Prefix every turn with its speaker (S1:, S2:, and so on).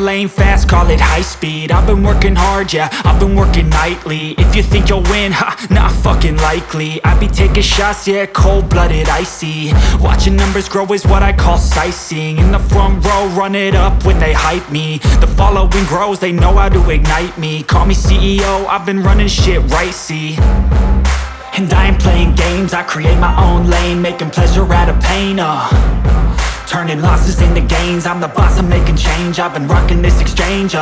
S1: lane fast, call it high speed. I've been working hard, yeah, I've been working nightly. If you think you'll win, ha, not fucking likely. I be taking shots, yeah, cold-blooded, icy. Watching numbers grow is what I call sightseeing. In the front row, run it up when they hype me. The following grows, they know how to ignite me. Call me CEO, I've been running shit right, see. And I ain't playing games, I create my own lane, making pleasure out of pain, turning losses into gains. I'm the boss, I'm making change, I've been rocking this exchange,